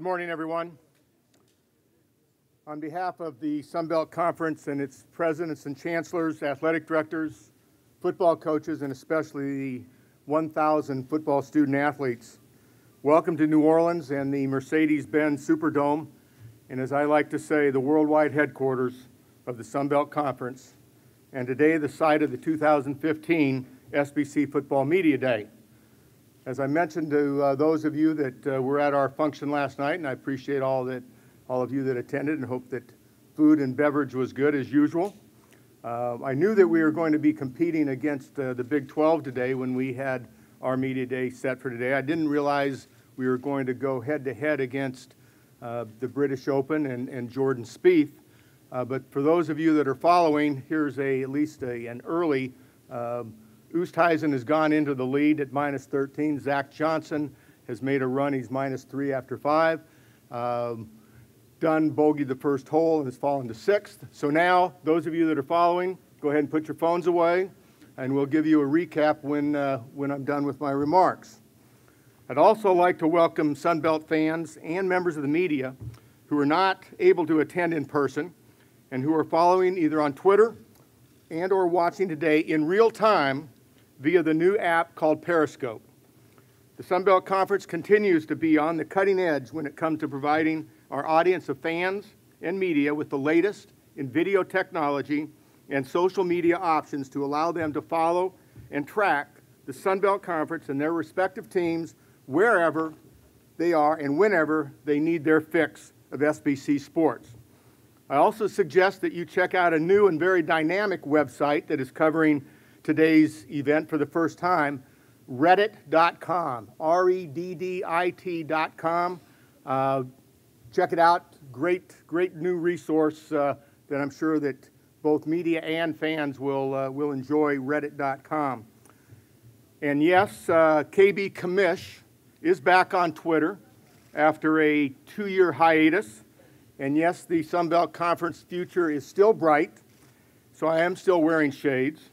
morning, everyone. On behalf of the Sun Belt Conference and its presidents and chancellors, athletic directors, football coaches, and especially the 1,000 football student athletes, welcome to New Orleans and the Mercedes-Benz Superdome, and as I like to say, the worldwide headquarters of the Sun Belt Conference, and today the site of the 2015 SBC Football Media Day. As I mentioned to those of you that were at our function last night, and I appreciate all of you that attended and hope that food and beverage was good as usual. I knew that we were going to be competing against the Big 12 today when we had our media day set for today. I didn't realize we were going to go head-to-head against the British Open and Jordan Spieth. But for those of you that are following, here's at least an early Oosthuizen has gone into the lead at -13. Zach Johnson has made a run. He's -3 after 5. Dunn bogeyed the first hole and has fallen to 6th. So now, those of you that are following, go ahead and put your phones away, and we'll give you a recap when I'm done with my remarks. I'd also like to welcome Sun Belt fans and members of the media who are not able to attend in person and who are following either on Twitter and or watching today in real time via the new app called Periscope. The Sun Belt Conference continues to be on the cutting edge when it comes to providing our audience of fans and media with the latest in video technology and social media options to allow them to follow and track the Sun Belt Conference and their respective teams wherever they are and whenever they need their fix of SBC sports. I also suggest that you check out a new and very dynamic website that is covering today's event for the first time, reddit.com, REDDIT.com. Check it out. Great new resource that I'm sure that both media and fans will enjoy, reddit.com. And yes, KB Kamish is back on Twitter after a 2-year hiatus. And yes, the Sun Belt Conference future is still bright, so I am still wearing shades.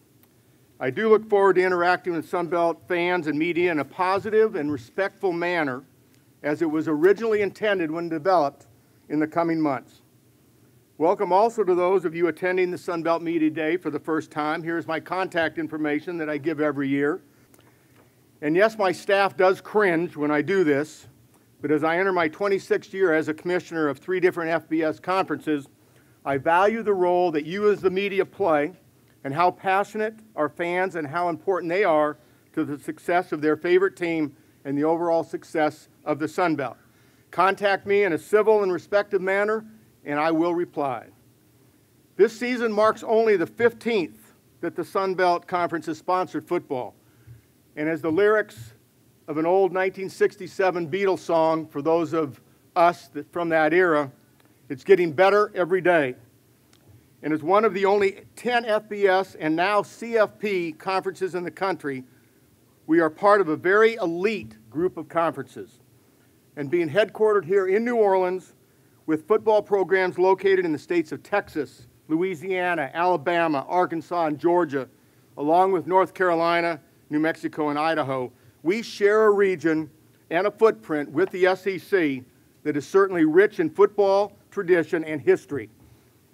I do look forward to interacting with Sun Belt fans and media in a positive and respectful manner as it was originally intended when developed in the coming months. Welcome also to those of you attending the Sun Belt Media Day for the first time. Here's my contact information that I give every year. And yes, my staff does cringe when I do this, but as I enter my 26th year as a commissioner of 3 different FBS conferences, I value the role that you as the media play and how passionate our fans and how important they are to the success of their favorite team and the overall success of the Sun Belt. Contact me in a civil and respectful manner, and I will reply. This season marks only the 15th that the Sun Belt Conference has sponsored football. And as the lyrics of an old 1967 Beatles song, for those of us from that era, it's getting better every day. And as one of the only 10 FBS and now CFP conferences in the country, we are part of a very elite group of conferences. And being headquartered here in New Orleans with football programs located in the states of Texas, Louisiana, Alabama, Arkansas, and Georgia, along with North Carolina, New Mexico, and Idaho, we share a region and a footprint with the SEC that is certainly rich in football, tradition, and history.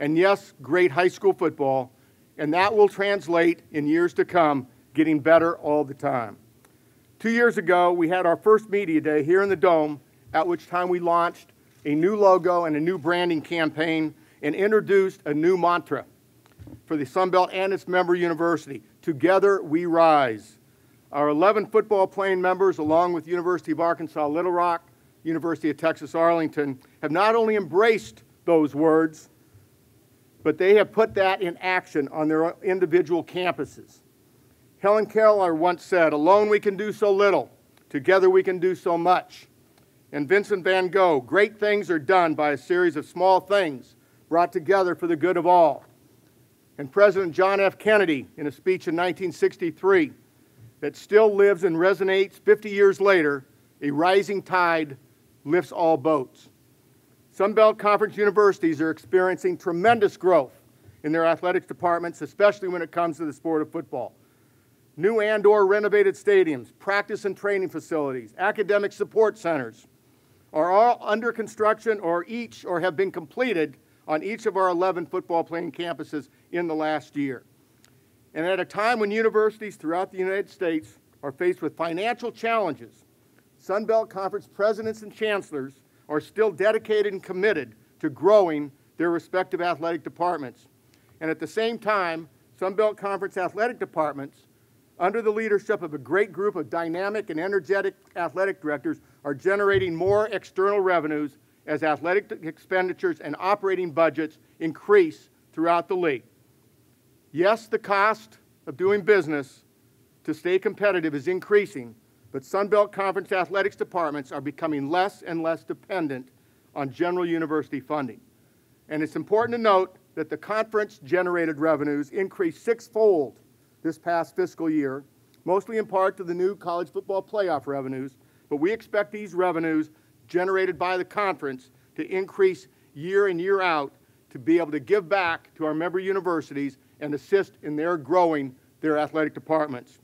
And yes, great high school football, and that will translate in years to come, getting better all the time. 2 years ago, we had our first media day here in the Dome, at which time we launched a new logo and a new branding campaign and introduced a new mantra for the Sun Belt and its member university. Together we rise. Our 11 football playing members, along with University of Arkansas Little Rock, University of Texas Arlington, have not only embraced those words, but they have put that in action on their individual campuses. Helen Keller once said, "Alone we can do so little, together we can do so much." And Vincent van Gogh, "Great things are done by a series of small things brought together for the good of all." And President John F. Kennedy, in a speech in 1963, that still lives and resonates 50 years later, "A rising tide lifts all boats." Sun Belt Conference universities are experiencing tremendous growth in their athletics departments, especially when it comes to the sport of football. New and/or renovated stadiums, practice and training facilities, academic support centers, are all under construction or have been completed on each of our 11 football playing campuses in the last year. And at a time when universities throughout the United States are faced with financial challenges, Sun Belt Conference presidents and chancellors are still dedicated and committed to growing their respective athletic departments. And at the same time, Sun Belt Conference athletic departments, under the leadership of a great group of dynamic and energetic athletic directors, are generating more external revenues as athletic expenditures and operating budgets increase throughout the league. Yes, the cost of doing business to stay competitive is increasing, but Sun Belt Conference athletics departments are becoming less and less dependent on general university funding. And it's important to note that the conference-generated revenues increased sixfold this past fiscal year, mostly in part to the new college football playoff revenues, but we expect these revenues generated by the conference to increase year in, year out to be able to give back to our member universities and assist in their growing their athletic departments.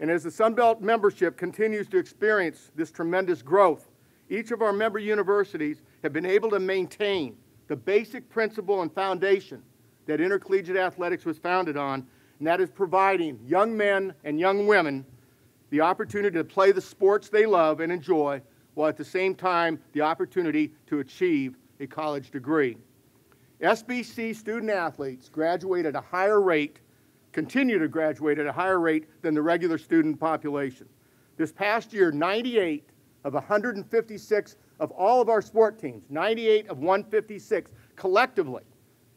And as the Sun Belt membership continues to experience this tremendous growth, each of our member universities have been able to maintain the basic principle and foundation that intercollegiate athletics was founded on, and that is providing young men and young women the opportunity to play the sports they love and enjoy, while at the same time the opportunity to achieve a college degree. SBC student athletes graduate at a higher rate, continue to graduate at a higher rate than the regular student population. This past year, 98 of 156 of all of our sport teams, 98 of 156 collectively,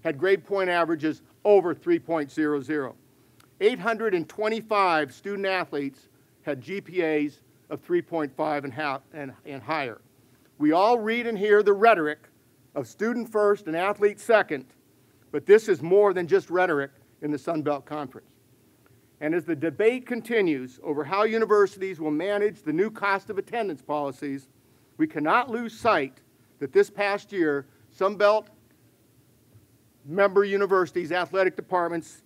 had grade point averages over 3.00. 825 student athletes had GPAs of 3.5 and higher. We all read and hear the rhetoric of student first and athlete second, but this is more than just rhetoric in the Sun Belt Conference. And as the debate continues over how universities will manage the new cost of attendance policies, we cannot lose sight that this past year, Sun Belt member universities' athletic departments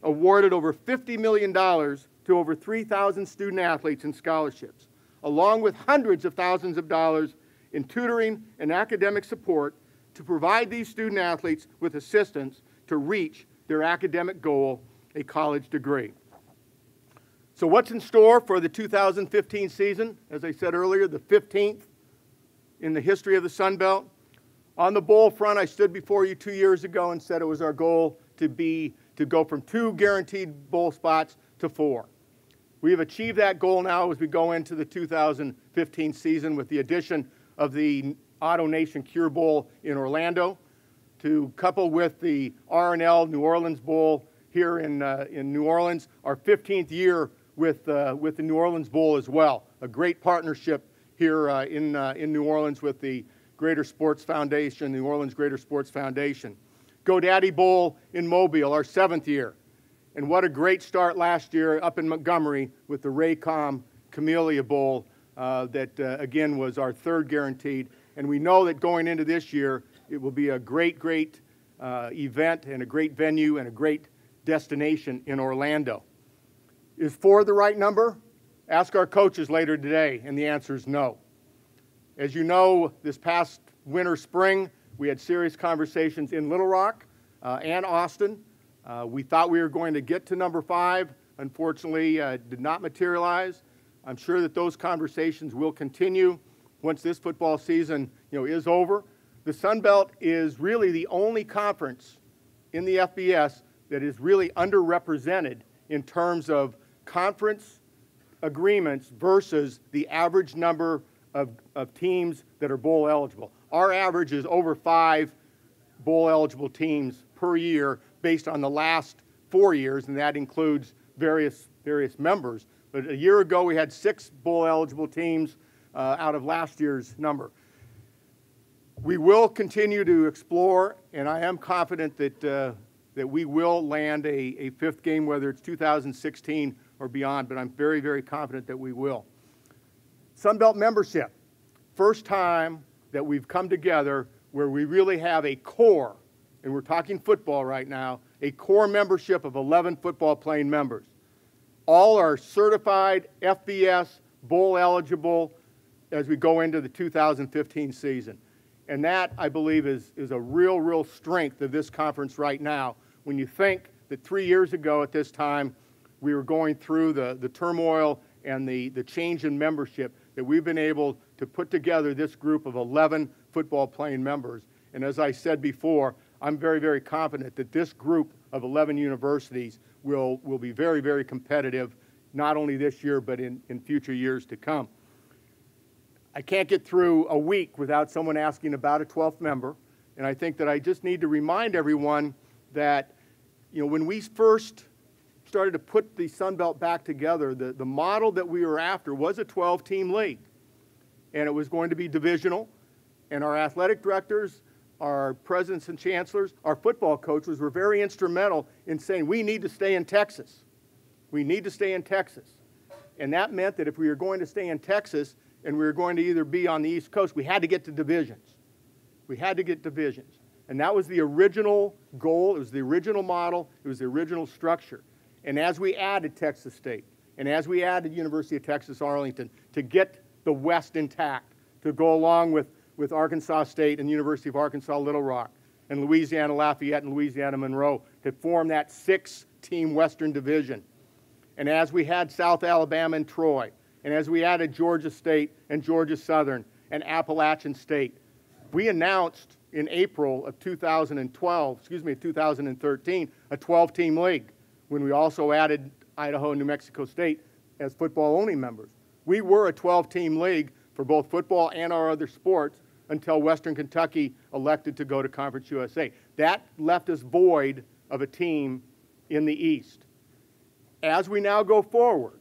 awarded over $50 million to over 3,000 student athletes in scholarships, along with hundreds of thousands of dollars in tutoring and academic support to provide these student athletes with assistance to reach their academic goal, a college degree. So what's in store for the 2015 season? As I said earlier, the 15th in the history of the Sun Belt. On the bowl front, I stood before you 2 years ago and said it was our goal to go from 2 guaranteed bowl spots to 4. We have achieved that goal now as we go into the 2015 season with the addition of the Auto Nation Cure Bowl in Orlando, to couple with the R&L New Orleans Bowl here in New Orleans, our 15th year with the New Orleans Bowl as well. A great partnership here in New Orleans with the Greater Sports Foundation, New Orleans Greater Sports Foundation. GoDaddy Bowl in Mobile, our 7th year. And what a great start last year up in Montgomery with the Raycom Camellia Bowl that, again, was our 3rd guaranteed. And we know that going into this year, it will be a great event and a great venue and a great destination in Orlando. Is 4 the right number? Ask our coaches later today, and the answer is no. As you know, this past winter, spring, we had serious conversations in Little Rock and Austin. We thought we were going to get to number 5. Unfortunately, did not materialize. I'm sure that those conversations will continue once this football season, is over. The Sun Belt is really the only conference in the FBS that is really underrepresented in terms of conference agreements versus the average number of teams that are bowl eligible. Our average is over 5 bowl eligible teams per year based on the last 4 years, and that includes various members. But a year ago we had 6 bowl eligible teams out of last year's number. We will continue to explore, and I am confident that we will land a 5th game, whether it's 2016 or beyond, but I'm very, very confident that we will. Sun Belt membership, first time that we've come together where we really have a core, and we're talking football right now, a core membership of 11 football playing members. All are certified FBS, bowl eligible, as we go into the 2015 season. And that, I believe, is a real strength of this conference right now. When you think that 3 years ago at this time, we were going through the turmoil and the change in membership, that we've been able to put together this group of 11 football playing members. And as I said before, I'm very confident that this group of 11 universities will be very competitive, not only this year, but in future years to come. I can't get through a week without someone asking about a 12th member, and I think that I just need to remind everyone that, you know, when we first started to put the Sun Belt back together, the model that we were after was a 12-team league, and it was going to be divisional, and our athletic directors, our presidents and chancellors, our football coaches were very instrumental in saying we need to stay in Texas. We need to stay in Texas. And that meant that if we were going to stay in Texas and we were going to either be on the East Coast, we had to get to divisions. We had to get divisions. And that was the original goal. It was the original model. It was the original structure. And as we added Texas State, and as we added University of Texas Arlington to get the West intact, to go along with Arkansas State and University of Arkansas Little Rock, and Louisiana Lafayette and Louisiana Monroe to form that 6-team Western Division. And as we had South Alabama and Troy, and as we added Georgia State and Georgia Southern and Appalachian State, we announced in April of 2013, a 12-team league, when we also added Idaho and New Mexico State as football-only members. We were a 12-team league for both football and our other sports until Western Kentucky elected to go to Conference USA. That left us void of a team in the East. As we now go forward,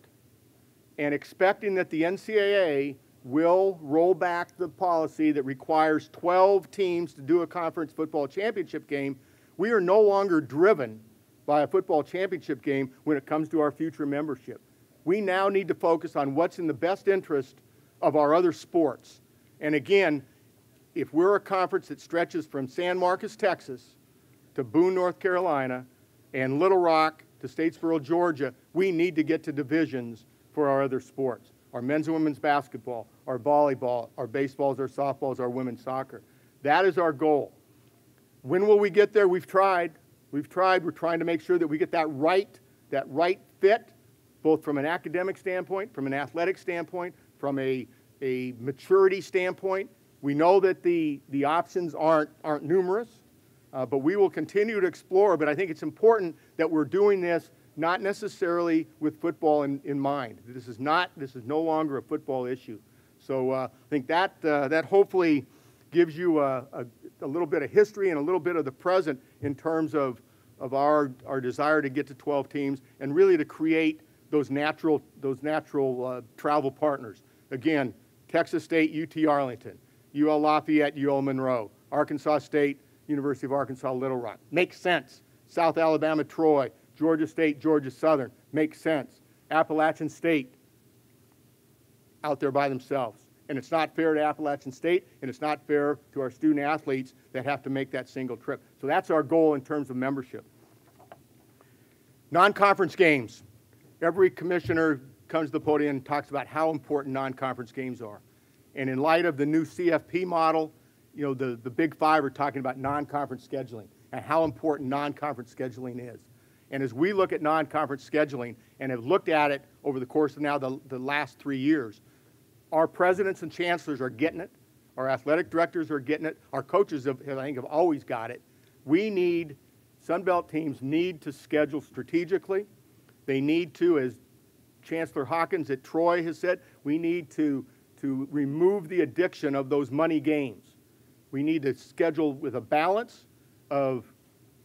and expecting that the NCAA will roll back the policy that requires 12 teams to do a conference football championship game, we are no longer driven by a football championship game when it comes to our future membership. We now need to focus on what's in the best interest of our other sports. And again, if we're a conference that stretches from San Marcos, Texas, to Boone, North Carolina, and Little Rock to Statesboro, Georgia, we need to get to divisions for our other sports. Our men's and women's basketball, our volleyball, our baseballs, our softballs, our women's soccer. That is our goal. When will we get there? We've tried. We're trying to make sure that we get that right fit, both from an academic standpoint, from an athletic standpoint, from a maturity standpoint. We know that the options aren't numerous, but we will continue to explore. But I think it's important that we're doing this not necessarily with football in mind. This is no longer a football issue. So I think that hopefully gives you a little bit of history and a little bit of the present in terms of our desire to get to 12 teams and really to create those natural travel partners. Again, Texas State, UT Arlington, UL Lafayette, UL Monroe, Arkansas State, University of Arkansas Little Rock. Makes sense. South Alabama, Troy, Georgia State, Georgia Southern. Makes sense. Appalachian State out there by themselves. And it's not fair to Appalachian State, and it's not fair to our student athletes that have to make that single trip. So that's our goal in terms of membership. Non-conference games. Every commissioner comes to the podium and talks about how important non-conference games are. And in light of the new CFP model, you know, the Big Five are talking about non-conference scheduling and how important non-conference scheduling is. And as we look at non-conference scheduling and have looked at it over the course of now the last 3 years, our presidents and chancellors are getting it. Our athletic directors are getting it. Our coaches, I think, have always got it. Sun Belt teams need to schedule strategically. They need to, as Chancellor Hawkins at Troy has said, we need to remove the addiction of those money games. We need to schedule with a balance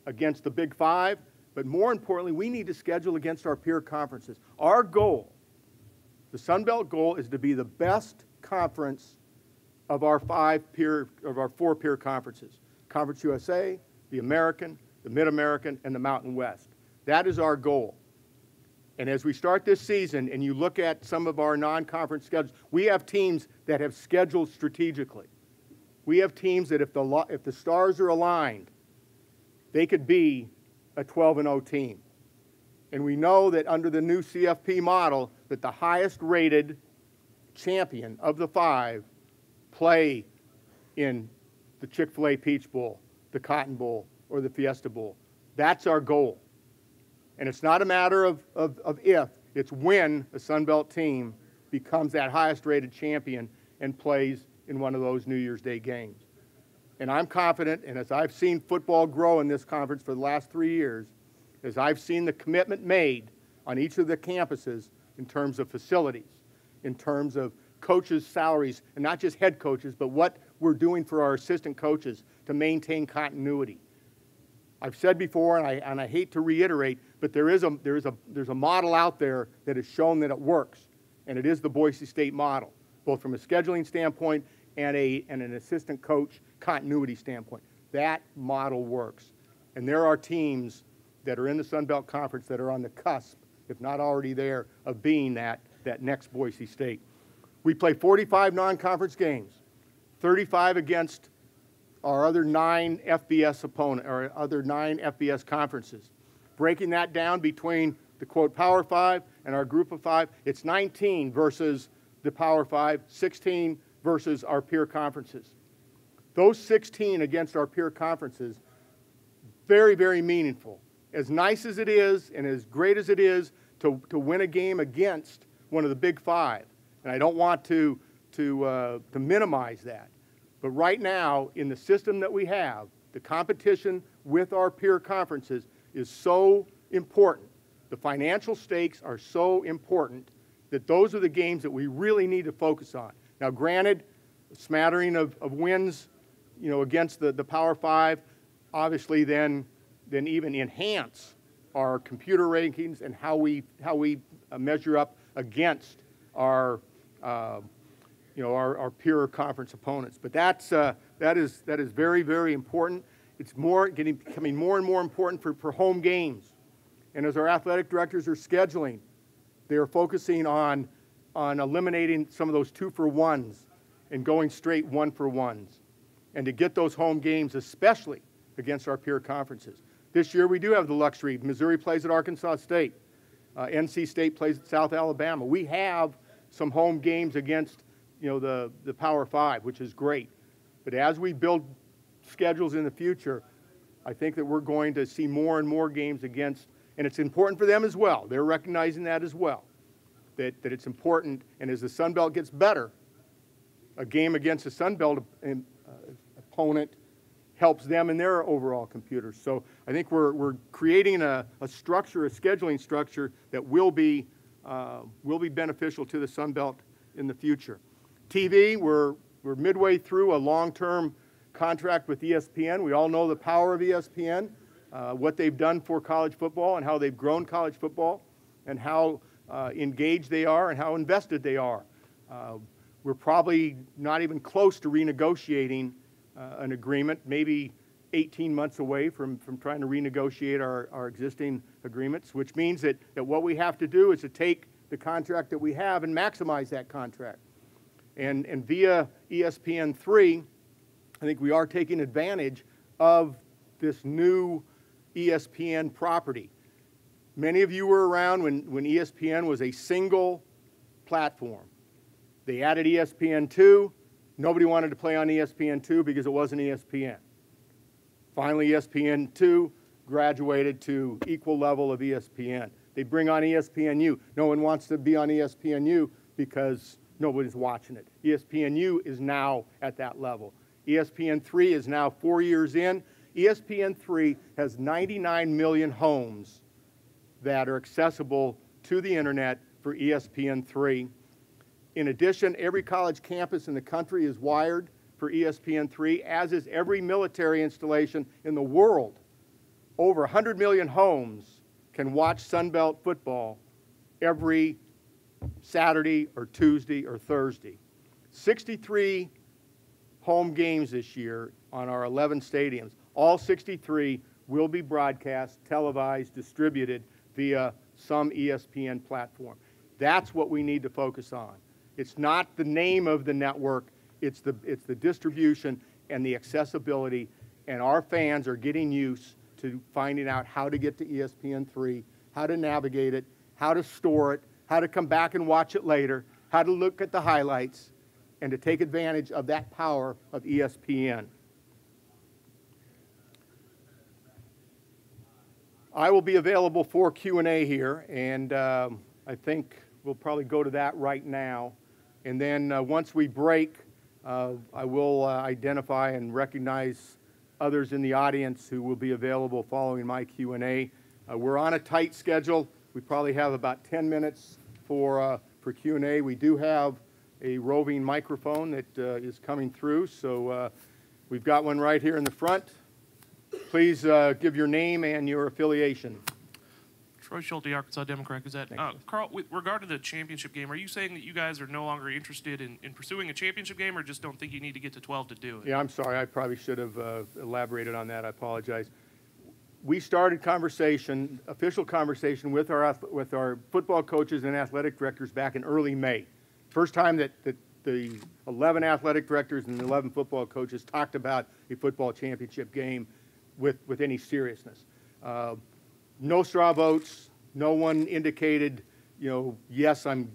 against the Big Five, but more importantly, we need to schedule against our peer conferences. Our goal, the Sun Belt goal, is to be the best conference of our 4 peer conferences: Conference USA, the American, the Mid-American, and the Mountain West. That is our goal. And as we start this season and you look at some of our non-conference schedules, we have teams that have scheduled strategically. We have teams that if the stars are aligned, they could be a 12-0 team. And we know that under the new CFP model that the highest rated champion of the 5 play in the Chick-fil-A Peach Bowl, the Cotton Bowl, or the Fiesta Bowl. That's our goal. And it's not a matter of if, it's when a Sun Belt team becomes that highest rated champion and plays in one of those New Year's Day games. And I'm confident, and as I've seen football grow in this conference for the last 3 years, as I've seen the commitment made on each of the campuses in terms of facilities, in terms of coaches' salaries, and not just head coaches, but what we're doing for our assistant coaches to maintain continuity. I've said before, and I hate to reiterate, but there's a model out there that has shown that it works, and it is the Boise State model, both from a scheduling standpoint and an assistant coach continuity standpoint. That model works, and there are teams that are in the Sun Belt Conference that are on the cusp, if not already there, of being that next Boise State. We play 45 non-conference games, 35 against our other 9 FBS opponent, or other 9 FBS conferences. Breaking that down between the quote Power 5 and our group of 5, it's 19 versus the Power 5, 16 versus our peer conferences. Those 16 against our peer conferences, very, very meaningful. As nice as it is and as great as it is to win a game against one of the Big 5, and I don't want to minimize that, but right now, in the system that we have, the competition with our peer conferences is so important. The financial stakes are so important that those are the games that we really need to focus on. Now, granted, a smattering of wins, against the Power 5, obviously then even enhance our computer rankings and how we measure up against our our peer conference opponents. But that is very, very important. It's becoming more and more important for home games. And as our athletic directors are scheduling, they are focusing on eliminating some of those 2-for-1s and going straight 1-for-1s. And to get those home games, especially against our peer conferences. This year we do have the luxury. Missouri plays at Arkansas State. NC State plays at South Alabama. We have some home games against the Power 5, which is great. But as we build schedules in the future, I think that we're going to see more and more games against, and it's important for them as well. They're recognizing that as well, that it's important. And as the Sun Belt gets better, a game against a Sun Belt opponent helps them in their overall computers. So I think we're creating a structure, a scheduling structure that will be beneficial to the Sun Belt in the future. TV, we're midway through a long-term contract with ESPN. We all know the power of ESPN, what they've done for college football and how they've grown college football and how engaged they are and how invested they are. We're probably not even close to renegotiating an agreement, maybe 18 months away from trying to renegotiate our existing agreements, which means that what we have to do is to take the contract that we have and maximize that contract. And via ESPN3, I think we are taking advantage of this new ESPN property. Many of you were around when ESPN was a single platform. They added ESPN2. Nobody wanted to play on ESPN2 because it wasn't ESPN. Finally, ESPN2 graduated to equal level of ESPN. They bring on ESPNU. No one wants to be on ESPNU because nobody's watching it. ESPNU is now at that level. ESPN3 is now 4 years in. ESPN3 has 99 million homes that are accessible to the internet for ESPN3. In addition, every college campus in the country is wired for ESPN3, as is every military installation in the world. Over 100 million homes can watch Sun Belt football every Saturday or Tuesday or Thursday. 63 home games this year on our 11 stadiums. All 63 will be broadcast, televised, distributed via some ESPN platform. That's what we need to focus on. It's not the name of the network, it's the distribution and the accessibility, and our fans are getting used to finding out how to get to ESPN3, how to navigate it, how to store it, how to come back and watch it later, how to look at the highlights, and to take advantage of that power of ESPN. I will be available for Q&A here, and I think we'll probably go to that right now. And then once we break, I will identify and recognize others in the audience who will be available following my Q&A. We're on a tight schedule. We probably have about 10 minutes for Q&A. We do have a roving microphone that is coming through, so we've got one right here in the front. Please give your name and your affiliation. Troy Schulte, Arkansas Democrat Gazette. Karl, with regard to the championship game, are you saying that you guys are no longer interested in pursuing a championship game, or just don't think you need to get to 12 to do it? Yeah, I'm sorry. I probably should have elaborated on that. I apologize. We started conversation, official conversation with our football coaches and athletic directors back in early May. First time that the 11 athletic directors and the 11 football coaches talked about a football championship game with any seriousness. No straw votes. No one indicated, yes, I'm,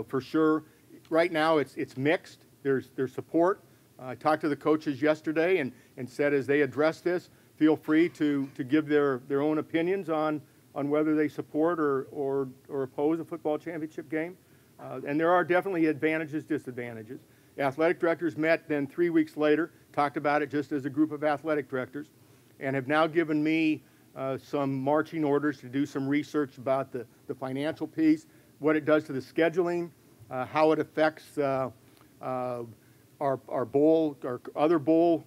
for sure. Right now, it's mixed. There's support. I talked to the coaches yesterday and said as they address this, feel free to give their own opinions on whether they support or oppose a football championship game. And there are definitely advantages, disadvantages. Athletic directors met then 3 weeks later, talked about it just as a group of athletic directors, and have now given me some marching orders to do some research about the financial piece, what it does to the scheduling, how it affects our other bowl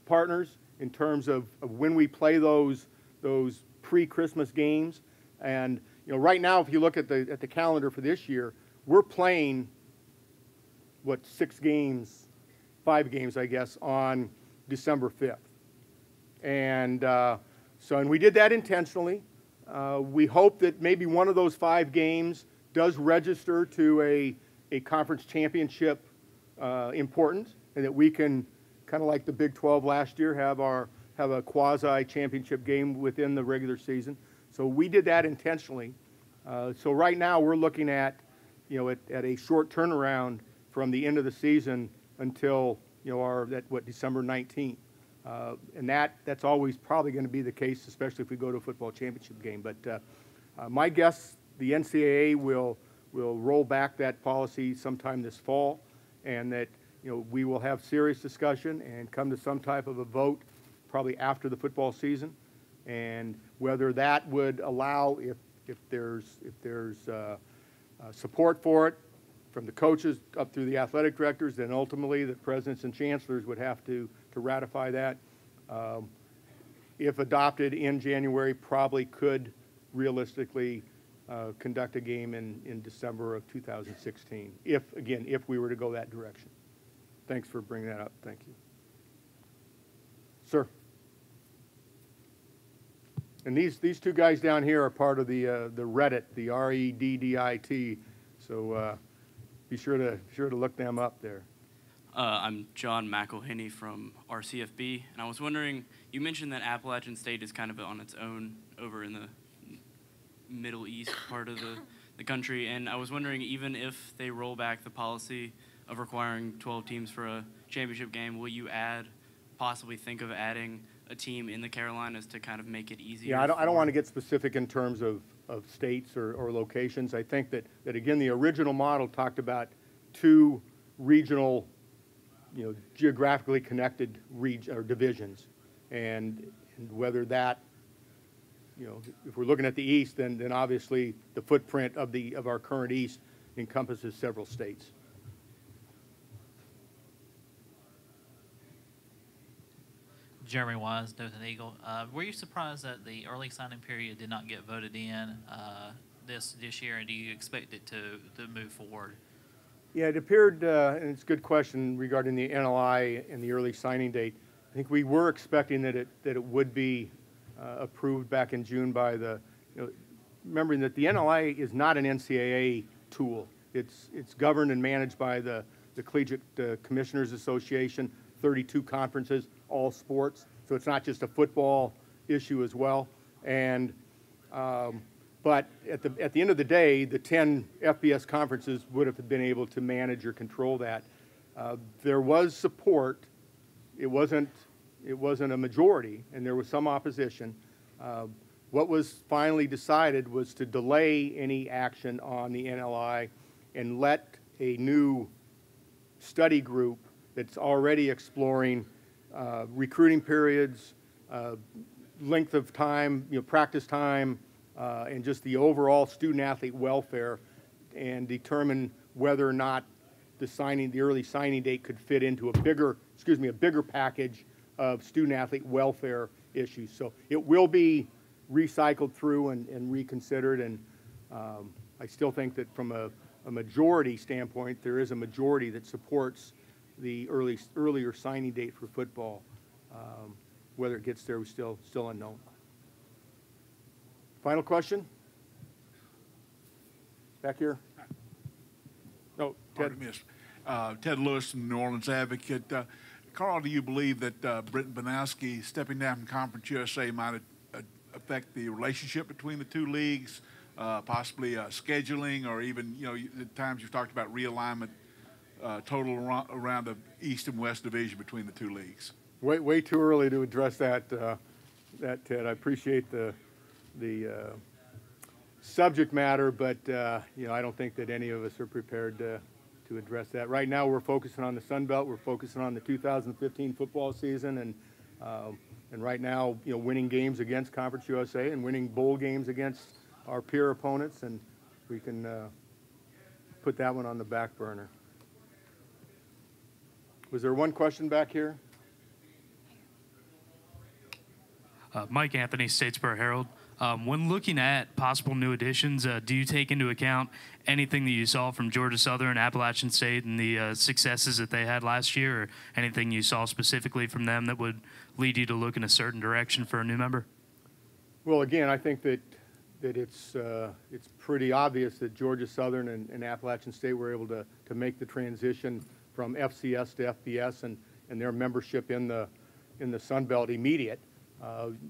partners in terms of when we play those pre-Christmas games. And right now, if you look at the calendar for this year, we're playing, what, 5 games, I guess, on December 5th. And and we did that intentionally. We hope that maybe one of those 5 games does register to a conference championship importance, and that we can, kind of like the Big 12 last year, have a quasi-championship game within the regular season. So we did that intentionally. So right now we're looking at a short turnaround from the end of the season until December 19th. And that's always probably going to be the case, especially if we go to a football championship game. But my guess, the NCAA will roll back that policy sometime this fall, and that we will have serious discussion and come to some type of a vote probably after the football season, and whether that would allow, if there's support for it from the coaches up through the athletic directors, then ultimately the presidents and chancellors would have to ratify that. If adopted in January, probably could realistically conduct a game in December of 2016, if we were to go that direction. Thanks for bringing that up. Thank you. Sir. And these two guys down here are part of the Reddit, the REDDIT. So be sure to look them up there. I'm John McElhenney from RCFB, and I was wondering, you mentioned that Appalachian State is kind of on its own over in the Middle East part of the country, and I was wondering, even if they roll back the policy of requiring 12 teams for a championship game, will you possibly think of adding a team in the Carolinas to kind of make it easier? Yeah, I don't want to get specific in terms of states or locations. I think that again, the original model talked about 2 regional, geographically connected divisions, and whether that, if we're looking at the East, then obviously the footprint of our current East encompasses several states. Jeremy Wise, Dothan Eagle. Were you surprised that the early signing period did not get voted in this year, and do you expect it to move forward? Yeah, it appeared, and it's a good question regarding the NLI and the early signing date. I think we were expecting that it would be approved back in June by remembering that the NLI is not an NCAA tool. It's governed and managed by the Collegiate Commissioners Association, 32 conferences, all sports. So it's not just a football issue as well. And But at the end of the day, the 10 FBS conferences would have been able to manage or control that. There was support. It wasn't a majority, and there was some opposition. What was finally decided was to delay any action on the NLI and let a new study group that's already exploring recruiting periods, length of time, practice time, and just the overall student-athlete welfare, and determine whether or not the early signing date could fit into a bigger package of student-athlete welfare issues. So it will be recycled through and reconsidered, and I still think that from a majority standpoint, there is a majority that supports the earlier signing date for football. Whether it gets there is still unknown. Final question? Back here? No, Ted. Ted Lewis from the New Orleans Advocate. Karl, do you believe that Britton Banowski stepping down from Conference USA might affect the relationship between the two leagues, possibly scheduling, or even, at times you've talked about realignment total around the East and West division between the two leagues? Way too early to address that, Ted. I appreciate the subject matter, but I don't think that any of us are prepared to address that. Right now, we're focusing on the Sun Belt. We're focusing on the 2015 football season, and right now, winning games against Conference USA and winning bowl games against our peer opponents, and we can put that one on the back burner. Was there one question back here? Mike Anthony, Statesboro Herald. When looking at possible new additions, do you take into account anything that you saw from Georgia Southern, Appalachian State, and the successes that they had last year, or anything you saw specifically from them that would lead you to look in a certain direction for a new member? Well, again, I think that it's pretty obvious that Georgia Southern and Appalachian State were able to make the transition from FCS to FBS and their membership in the Sun Belt immediate.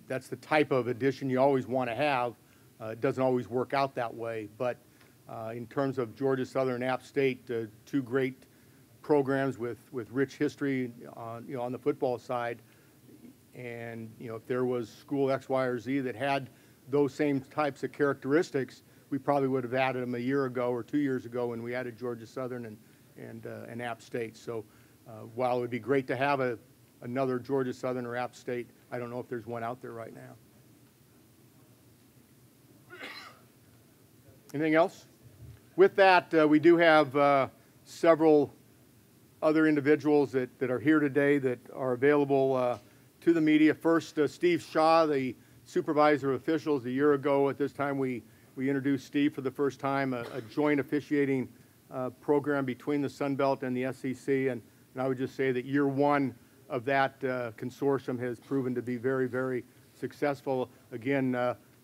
That's the type of addition you always want to have. It doesn't always work out that way, but in terms of Georgia Southern and App State, two great programs with rich history on the football side, and if there was school X, Y, or Z that had those same types of characteristics, we probably would have added them a year ago or 2 years ago when we added Georgia Southern and App State. So while it would be great to have another Georgia Southern or App State, I don't know if there's one out there right now. Anything else? With that, we do have several other individuals that are here today that are available to the media. First, Steve Shaw, the supervisor of officials. A year ago at this time, we introduced Steve for the first time, a joint officiating program between the Sun Belt and the SEC. And I would just say that year one of that consortium has proven to be very, very successful. Again,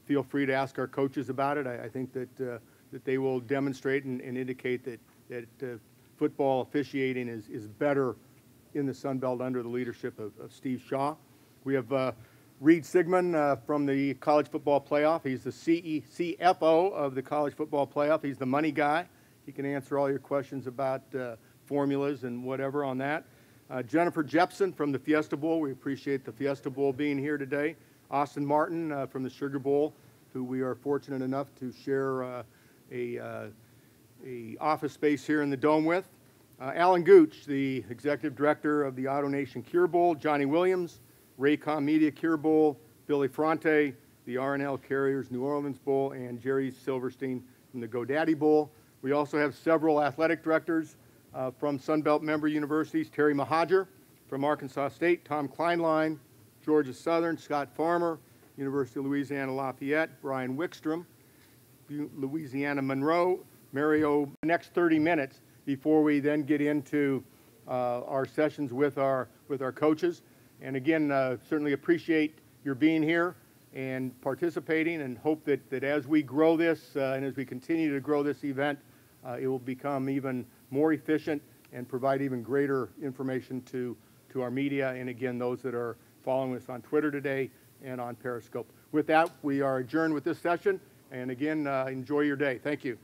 feel free to ask our coaches about it. I think that they will demonstrate and indicate that football officiating is better in the Sun Belt under the leadership of Steve Shaw. We have Reed Sigmund from the College Football Playoff. He's the CFO of the College Football Playoff. He's the money guy. He can answer all your questions about formulas and whatever on that. Jennifer Jepson from the Fiesta Bowl. We appreciate the Fiesta Bowl being here today. Austin Martin from the Sugar Bowl, who we are fortunate enough to share a office space here in the Dome with. Alan Gooch, the Executive Director of the Auto Nation Cure Bowl. Johnny Williams, Raycom Media Cure Bowl. Billy Fronte, the R&L Carriers New Orleans Bowl. And Jerry Silverstein from the GoDaddy Bowl. We also have several athletic directors from Sun Belt member universities. Terry Mahajer from Arkansas State. Tom Kleinlein, Georgia Southern. Scott Farmer, University of Louisiana Lafayette. Brian Wickstrom, Louisiana Monroe. Mario, next 30 minutes before we then get into our sessions with our coaches. And again, certainly appreciate your being here and participating, and hope that as we grow this and as we continue to grow this event, it will become even more efficient and provide even greater information to our media, and again, those that are following us on Twitter today and on Periscope. With that, we are adjourned with this session, And again, enjoy your day. Thank you.